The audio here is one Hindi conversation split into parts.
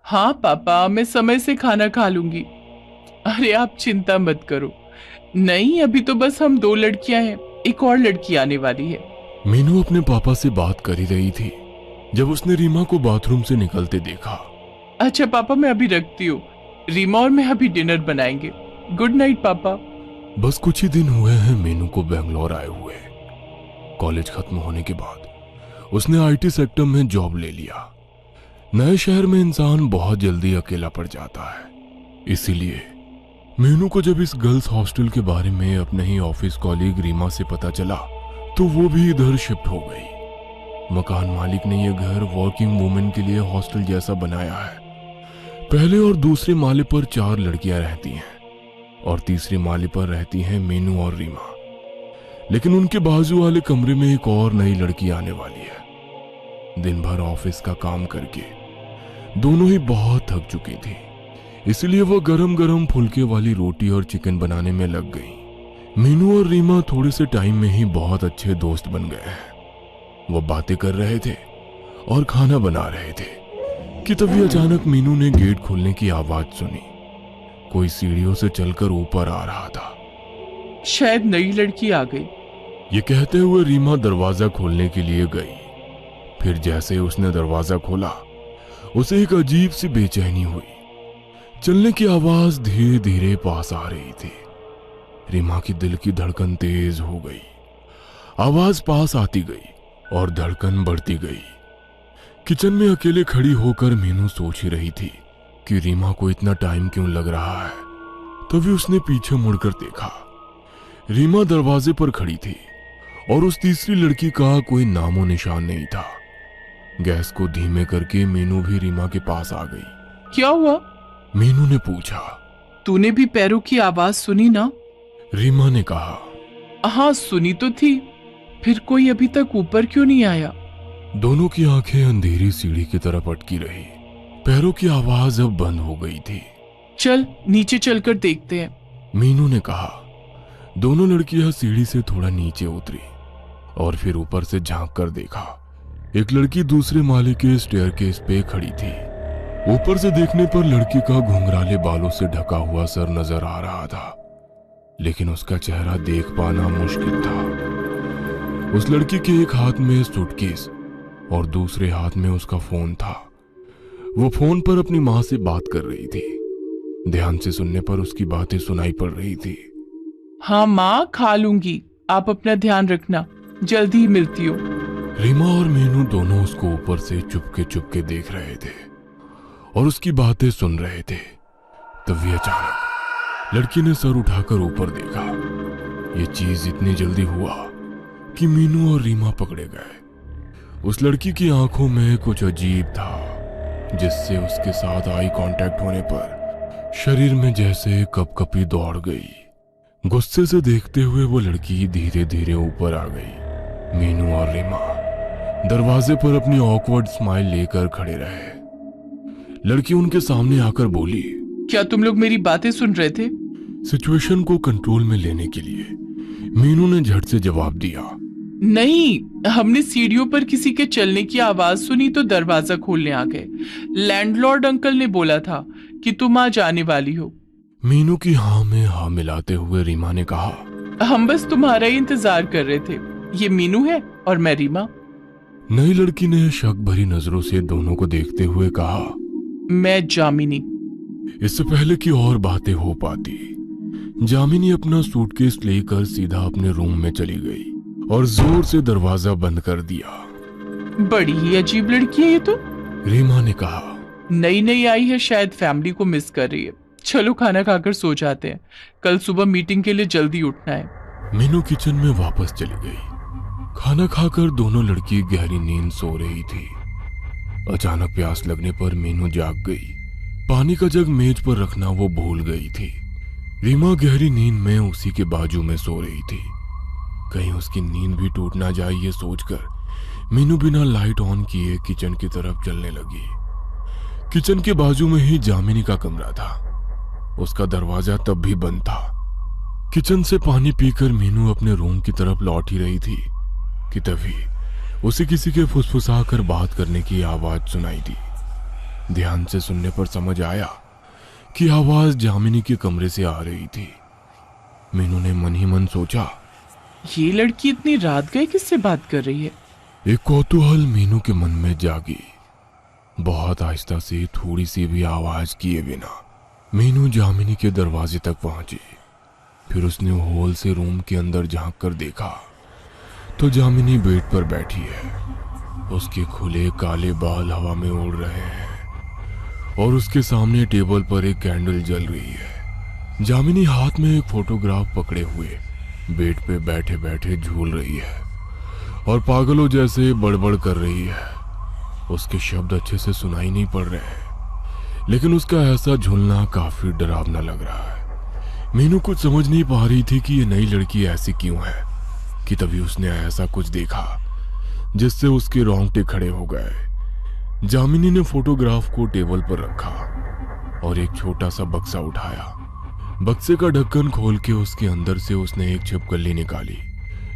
हाँ पापा, मैं समय से खाना खा लूंगी। अरे आप चिंता मत करो। नहीं, अभी तो बस हम दो लड़कियां हैं, एक और लड़की आने वाली है। मीनू अपने पापा से बात कर ही रही थी जब उसने रीमा को बाथरूम से निकलते देखा। अच्छा पापा, मैं अभी रखती हूँ। रीमा और मैं अभी डिनर बनाएंगे। गुड नाइट पापा। बस कुछ ही दिन हुए हैं मीनू को बेंगलोर आए हुए। कॉलेज खत्म होने के बाद उसने आईटी सेक्टर में जॉब ले लिया। नए शहर में इंसान बहुत जल्दी अकेला पड़ जाता है, इसीलिए मीनू को जब इस गर्ल्स हॉस्टल के बारे में अपने ही ऑफिस कॉलीग रीमा से पता चला तो वो भी इधर शिफ्ट हो गई। मकान मालिक ने यह घर वर्किंग वुमेन के लिए हॉस्टल जैसा बनाया है। पहले और दूसरे माले पर 4 लड़कियां रहती हैं और तीसरे माले पर रहती हैं मीनू और रीमा। लेकिन उनके बाजू वाले कमरे में एक और नई लड़की आने वाली है। दिन भर ऑफिस का काम करके दोनों ही बहुत थक चुकी थी, इसलिए वो गरम गरम फुलके वाली रोटी और चिकन बनाने में लग गई। मीनू और रीमा थोड़े से टाइम में ही बहुत अच्छे दोस्त बन गए हैं। वो बातें कर रहे थे और खाना बना रहे थे कि तभी अचानक मीनू ने गेट खोलने की आवाज सुनी। कोई सीढ़ियों से चलकर ऊपर आ रहा था। शायद नई लड़की आ गई। ये कहते हुए रीमा दरवाजा खोलने के लिए गई। फिर जैसे ही उसने दरवाजा खोला उसे एक अजीब सी बेचैनी हुई। चलने की आवाज धीरे धीरे पास आ रही थी। रीमा की दिल की धड़कन तेज हो गई। आवाज पास आती गई और धड़कन बढ़ती गई। किचन में अकेले खड़ी होकर मीनू सोच ही रही थी कि रीमा को इतना टाइम क्यों लग रहा है। तभी उसने पीछे मुड़कर देखा। रीमा दरवाजे पर खड़ी थी और उस तीसरी लड़की का कोई नामो निशान नहीं था। गैस को धीमे करके मीनू भी रीमा के पास आ गई। क्या हुआ? मीनू ने पूछा। तूने भी पैरों की आवाज सुनी ना? रीमा ने कहा। हाँ सुनी तो थी, फिर कोई अभी तक ऊपर क्यों नहीं आया? दोनों की आंखें अंधेरी सीढ़ी की तरफ अटकी रही। पैरों की आवाज अब बंद हो गई थी। चल नीचे चलकर देखते हैं, मीनू ने कहा। दोनों लड़कियां सीढ़ी से थोड़ा नीचे उतरी और फिर ऊपर से झांक कर देखा। एक लड़की दूसरे माले के स्टेयरकेस पे खड़ी थी। ऊपर से देखने पर लड़की का घुंघराले बालों से ढका हुआ सर नजर आ रहा था, लेकिन उसका चेहरा देख पाना मुश्किल था। उस लड़की के एक हाथ में सूटकेस और दूसरे हाथ में उसका फोन था। वो फोन पर अपनी मां से बात कर रही थी। ध्यान से सुनने पर उसकी बातें सुनाई पड़ रही थी। हाँ माँ, खा लूंगी, आप अपना ध्यान रखना, जल्दी ही मिलती हूँ। रीमा और मीनू दोनों उसको ऊपर से चुपके चुपके देख रहे थे और उसकी बातें सुन रहे थे। तभी अचानक लड़की ने सर उठाकर ऊपर देखा। ये चीज इतनी जल्दी हुआ कि मीनू और रीमा पकड़े गए। उस लड़की की आंखों में कुछ अजीब था, जिससे उसके साथ आई कांटेक्ट होने पर शरीर में जैसे कपकपी दौड़ गई। गुस्से से देखते हुए वो लड़की धीरे धीरे ऊपर आ गई। मीनू और रीमा दरवाजे पर अपनी ऑकवर्ड स्माइल लेकर खड़े रहे। लड़की उनके सामने आकर बोली, क्या तुम लोग मेरी बातें सुन रहे थे? सिचुएशन को कंट्रोल में लेने के लिए मीनू ने झट से जवाब दिया। नहीं, हमने सीढ़ियों पर किसी के चलने की आवाज सुनी तो दरवाजा खोलने आ गए। लैंडलॉर्ड अंकल ने बोला था कि तुम आज आने वाली हो। मीनू की हाँ में हाँ मिलाते हुए रीमा ने कहा, हम बस तुम्हारा ही इंतजार कर रहे थे। ये मीनू है और मैं रीमा। नई लड़की ने शक भरी नजरों से दोनों को देखते हुए कहा, मैं जामिनी। इससे पहले कि और बातें हो पाती, जामिनी अपना सूटकेस लेकर सीधा अपने रूम में चली गई और जोर से दरवाजा बंद कर दिया। बड़ी ही अजीब लड़की है ये तो, रीमा ने कहा। नई नई आई है, शायद फैमिली को मिस कर रही है। चलो खाना खाकर सो जाते हैं, कल सुबह मीटिंग के लिए जल्दी उठना है। मीनू किचन में वापस चली गई। खाना खाकर दोनों लड़की गहरी नींद सो रही थी। अचानक प्यास लगने पर मीनू जाग गई। पानी का जग मेज पर रखना वो भूल गई थी। रीमा गहरी नींद में उसी के बाजू में सो रही थी। कहीं उसकी नींद भी टूट ना जाए ये सोचकर मीनू बिना लाइट ऑन किए किचन की तरफ चलने लगी। किचन के बाजू में ही जामिनी का कमरा था। उसका दरवाजा तब भी बंद था। किचन से पानी पीकर मीनू अपने रूम की तरफ लौट ही रही थी कि तभी उसे किसी के फुसफुसाकर बात करने की आवाज सुनाई दी। ध्यान से सुनने पर समझ आया कि आवाज जामिनी के कमरे से आ रही थी। मीनू ने मन ही मन सोचा, ये लड़की इतनी रात गए किससे बात कर रही है? एक कौतूहल मीनू के मन में जागी। बहुत आहिस्ता से, थोड़ी सी भी आवाज किए बिना मीनू जामिनी के दरवाजे तक पहुंची। फिर उसने हॉल से रूम के अंदर झांक कर देखा तो जामिनी बेड पर बैठी है। उसके खुले काले बाल हवा में उड़ रहे हैं और उसके सामने टेबल पर एक कैंडल जल रही है। जामिनी हाथ में एक फोटोग्राफ पकड़े हुए बेड पे बैठे बैठे झूल रही है और पागलों जैसे बड़बड़ कर रही है। उसके शब्द अच्छे से सुनाई नहीं पड़ रहे हैं, लेकिन उसका ऐसा झूलना काफी डरावना लग रहा है। मीनू कुछ समझ नहीं पा रही थी कि ये नई लड़की ऐसी क्यों है कि तभी उसने ऐसा कुछ देखा जिससे उसके रोंगटे खड़े हो गए। जामिनी ने फोटोग्राफ को टेबल पर रखा और एक छोटा सा बक्सा उठाया। बक्से का ढक्कन खोल के उसके अंदर से उसने एक छिपकली निकाली।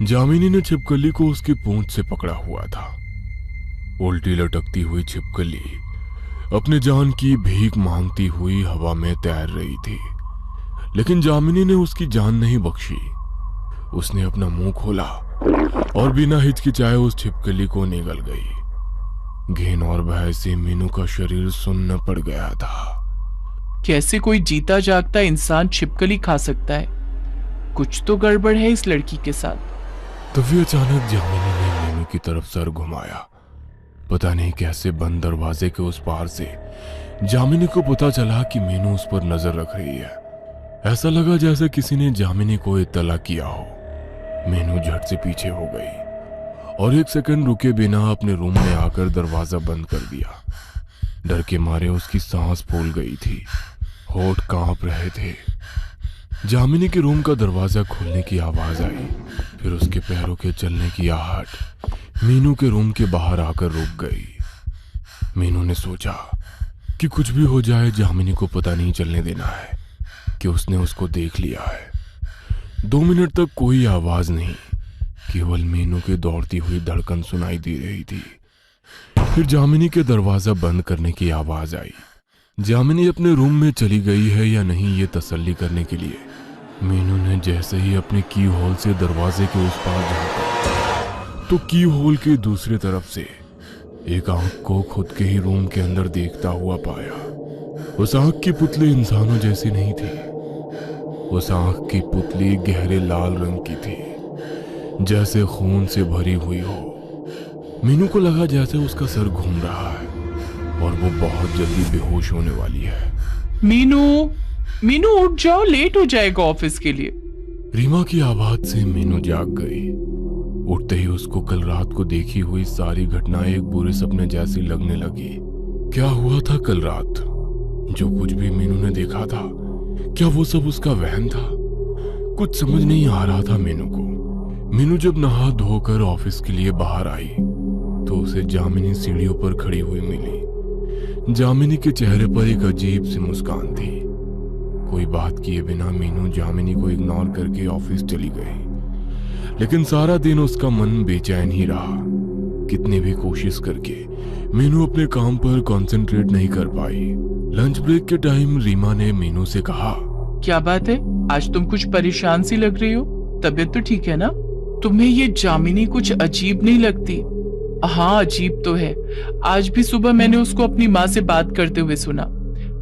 जामिनी ने छिपकली को उसकी पूंछ से पकड़ा हुआ था। उल्टी लटकती हुई छिपकली अपने जान की भीख मांगती हुई हवा में तैर रही थी, लेकिन जामिनी ने उसकी जान नहीं बख्शी। उसने अपना मुंह खोला और बिना हिचकिचाए उस छिपकली को निगल गई। घिन और भय से मीनू का शरीर सुन्न पड़ गया था। कैसे कोई जीता जागता इंसान छिपकली खा सकता है? कुछ तो गड़बड़ है इस लड़की के साथ। तभी अचानक जामिनी ने मीनू की तरफ सर घुमाया। पता नहीं कैसे बंद दरवाजे के उस पार से जामिनी को पता चला कि मीनू उस पर नजर रख रही है। ऐसा लगा जैसे किसी ने जामिनी को इत्तला किया हो। मीनू झट से पीछे हो गई और एक सेकंड रुके बिना अपने रूम में आकर दरवाजा बंद कर दिया। डर के मारे उसकी सांस फूल गई थी, होठ कांप रहे थे। जामिनी के रूम का दरवाजा खुलने की आवाज आई, फिर उसके पैरों के चलने की आहट मीनू के रूम के बाहर आकर रुक गई। मीनू ने सोचा कि कुछ भी हो जाए जामिनी को पता नहीं चलने देना है कि उसने उसको देख लिया है। 2 मिनट तक कोई आवाज नहीं, केवल मीनू की दौड़ती हुई धड़कन सुनाई दे रही थी। फिर जामिनी के दरवाजा बंद करने की आवाज आई। जामिनी अपने रूम में चली गई है या नहीं ये तसल्ली करने के लिए मीनू ने जैसे ही अपने की होल से दरवाजे के उस पार झांका तो की होल के दूसरी तरफ से एक आंख को खुद के ही रूम के अंदर देखता हुआ पाया। उस आंख की पुतली इंसानों जैसी नहीं थी। उस आंख की पुतली गहरे लाल रंग की थी, जैसे खून से भरी हुई हो। मीनू को लगा जैसे उसका सर घूम रहा है और वो बहुत जल्दी बेहोश होने वाली है। मीनू, मीनू उठ जाओ, लेट हो जाएगा ऑफिस के लिए। रीमा की आवाज से मीनू जाग गई। उठते ही उसको कल रात को देखी हुई सारी घटनाएं एक बुरे सपने जैसी लगने लगी। क्या हुआ था कल रात? जो कुछ भी मीनू ने देखा था, क्या वो सब उसका वहम था? कुछ समझ नहीं आ रहा था मीनू को। मीनू जब नहा धोकर ऑफिस के लिए बाहर आई तो उसे जामिनी सीढ़ियों पर खड़ी हुई मिली। जामिनी के चेहरे पर एक अजीब सी मुस्कान थी। कोई बात किए बिना मीनू जामिनी को इग्नोर करके ऑफिस चली गई, लेकिन सारा दिन उसका मन बेचैन ही रहा। कितनी भी कोशिश करके मीनू अपने काम पर कंसंट्रेट नहीं कर पाई। लंच ब्रेक के टाइम रीमा ने मीनू से कहा, क्या बात है, आज तुम कुछ परेशान सी लग रही हो? तबीयत तो ठीक है ना? तुम्हें ये जामिनी कुछ अजीब नहीं लगती? हाँ, अजीब तो है। आज भी सुबह मैंने उसको अपनी माँ से बात करते हुए सुना,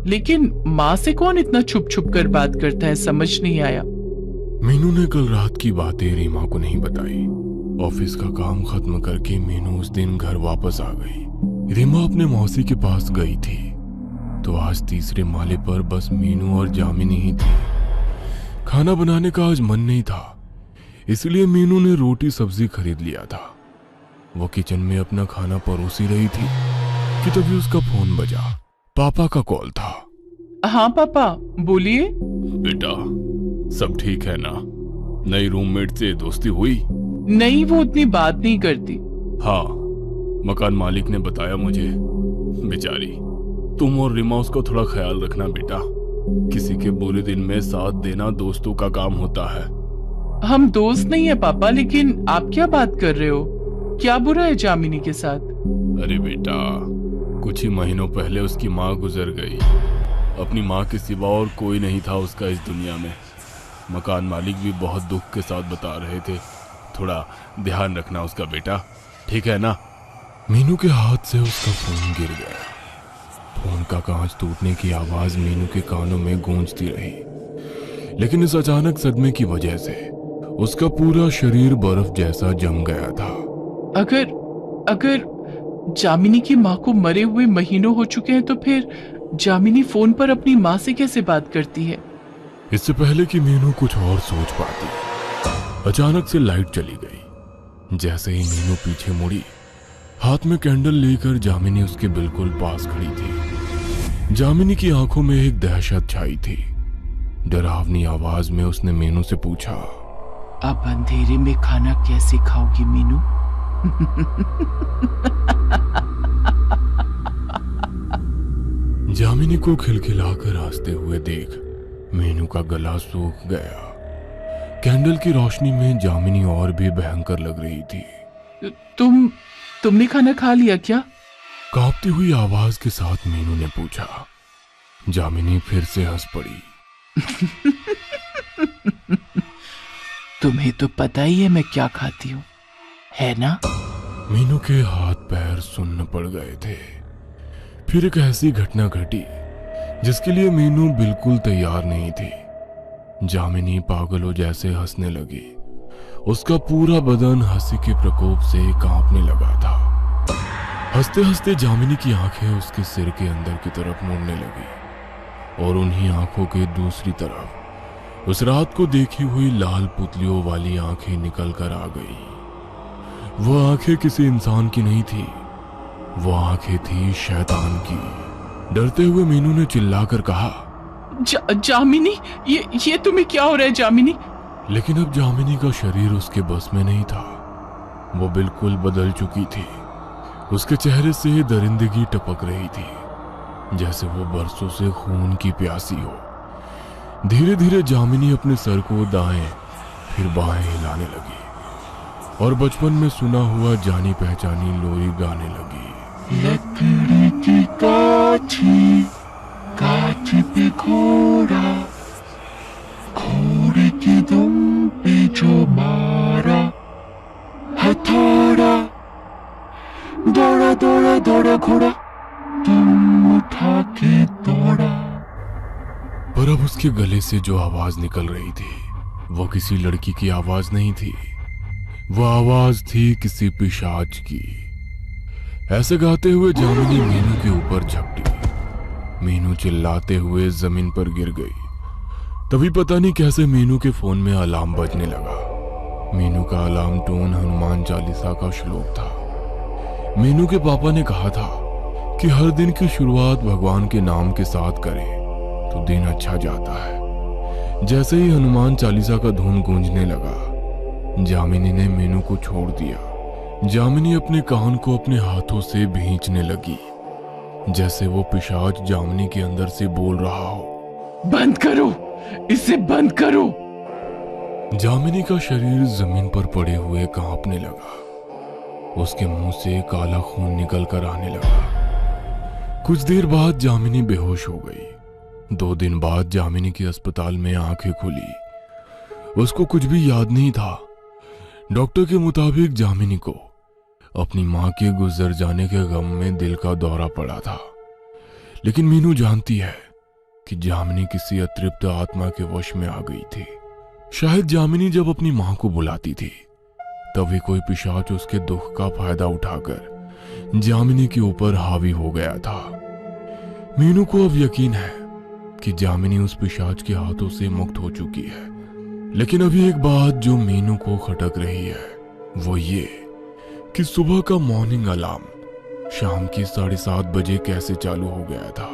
लेकिन माँ से कौन इतना छुप छुप कर बात करता है, समझ नहीं आया। मीनू ने कल रात की बातें रीमा को नहीं बताई। ऑफिस का काम खत्म करके मीनू उस दिन घर वापस आ गई। रीमा अपने मौसी के पास गई थी तो आज तीसरे माले पर बस मीनू और जामिनी ही थी। खाना बनाने का आज मन नहीं था, इसलिए मीनू ने रोटी सब्जी खरीद लिया था। वो किचन में अपना खाना परोसी रही थी कि तभी उसका फोन बजा। पापा का कॉल था। हाँ पापा, बोलिए। बेटा, सब ठीक है ना? नई रूममेट से दोस्ती हुई? नहीं, वो उतनी बात नहीं करती। हाँ, मकान मालिक ने बताया मुझे। बेचारी, तुम और रीमा उसका थोड़ा ख्याल रखना बेटा। किसी के बुरे दिन में साथ देना दोस्तों का काम होता है। हम दोस्त नहीं है पापा, लेकिन आप क्या बात कर रहे हो? क्या बुरा है जामिनी के साथ? अरे बेटा, कुछ ही महीनों पहले उसकी माँ गुजर गई। अपनी माँ के सिवा और कोई नहीं था उसका इस दुनिया में। मकान मालिक भी बहुत दुख के साथ बता रहे थे, थोड़ा ध्यान रखना उसका बेटा, ठीक है ना। मीनू के हाथ से उसका फोन गिर गया। फोन का कांच टूटने की आवाज मीनू के कानों में गूंजती रही, लेकिन इस अचानक सदमे की वजह से उसका पूरा शरीर बर्फ जैसा जम गया था। अगर जामिनी की माँ को मरे हुए महीनों हो चुके हैं तो फिर जामिनी फोन पर अपनी माँ से कैसे बात करती है? इससे पहले कि मीनू कुछ और सोच पाती, अचानक से लाइट चली गई। जैसे ही मीनू पीछे मुड़ी, हाथ में कैंडल लेकर जामिनी उसके बिल्कुल पास खड़ी थी। जामिनी की आंखों में एक दहशत छाई थी। डरावनी आवाज में उसने मीनू से पूछा, अब अंधेरे में खाना कैसे खाओगी मीनू? जामिनी को खिलखिलाकर हंसते हुए देख मीनू का गला सूख गया। कैंडल की रोशनी में जामिनी और भी भयंकर लग रही थी। तुमने खाना खा लिया क्या? कांपती हुई आवाज के साथ मीनू ने पूछा। जामिनी फिर से हंस पड़ी। तुम्हें तो पता ही है मैं क्या खाती हूँ, है ना? मीनू के हाथ पैर सुन्न पड़ गए थे। फिर एक ऐसी घटना घटी जिसके लिए मीनू बिल्कुल तैयार नहीं थी। जामिनी पागलों जैसे हंसने लगी। उसका पूरा बदन हंसी के प्रकोप से कांपने लगा था। हंसते हंसते जामिनी की आंखें उसके सिर के अंदर की तरफ मुड़ने लगी और उन्हीं आंखों के दूसरी तरफ उस रात को देखी हुई लाल पुतलियों वाली आंखें निकल कर आ गई। वो आंखें किसी इंसान की नहीं थी, वो आंखें थी शैतान की। डरते हुए मीनू ने चिल्लाकर कहा, जामिनी, ये तुम्हें क्या हो रहा है जामिनी? लेकिन अब जामिनी का शरीर उसके बस में नहीं था। वो बिल्कुल बदल चुकी थी। उसके चेहरे से दरिंदगी टपक रही थी, जैसे वो बरसों से खून की प्यासी हो। धीरे धीरे जामिनी अपने सर को दाएं फिर बाएं हिलाने लगी और बचपन में सुना हुआ जानी पहचानी लोरी गाने लगी। लकड़ी की काठी, काठी पे घोड़ा, घोड़े की दुम पे जो मारा, हथौड़ा, दौड़ा दौड़ा दौड़ा घोड़ा, तुम उठा के दौड़ा। पर अब उसके गले से जो आवाज निकल रही थी वो किसी लड़की की आवाज नहीं थी, वो आवाज थी किसी पिशाच की। ऐसे गाते हुए जामिनी मीनू के ऊपर झपटी। मीनू चिल्लाते हुए जमीन पर गिर गई। तभी पता नहीं कैसे मीनू के फोन में अलार्म बजने लगा। मीनू का अलार्म टोन हनुमान चालीसा का श्लोक था। मीनू के पापा ने कहा था कि हर दिन की शुरुआत भगवान के नाम के साथ करें तो दिन अच्छा जाता है। जैसे ही हनुमान चालीसा का धुन गूंजने लगा, जामिनी ने मीनू को छोड़ दिया। जामिनी अपने कान को अपने हाथों से भींचने लगी, जैसे वो पिशाच जामिनी के अंदर से बोल रहा हो, बंद करो, इसे बंद करो। जामिनी का शरीर जमीन पर पड़े हुए कांपने लगा। उसके मुंह से काला खून निकल कर आने लगा। कुछ देर बाद जामिनी बेहोश हो गई। 2 दिन बाद जामिनी की अस्पताल में आंखें खुली। उसको कुछ भी याद नहीं था। डॉक्टर के मुताबिक जामिनी को अपनी मां के गुजर जाने के गम में दिल का दौरा पड़ा था। लेकिन मीनू जानती है कि जामिनी किसी अतृप्त आत्मा के वश में आ गई थी। शायद जामिनी जब अपनी मां को बुलाती थी तभी कोई पिशाच उसके दुख का फायदा उठाकर जामिनी के ऊपर हावी हो गया था। मीनू को अब यकीन है कि जामिनी उस पिशाच के हाथों से मुक्त हो चुकी है। लेकिन अभी एक बात जो मीनू को खटक रही है वो ये कि सुबह का मॉर्निंग अलार्म शाम की 7:30 बजे कैसे चालू हो गया था।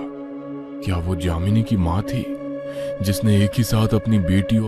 क्या वो जामिनी की मां थी जिसने एक ही साथ अपनी बेटी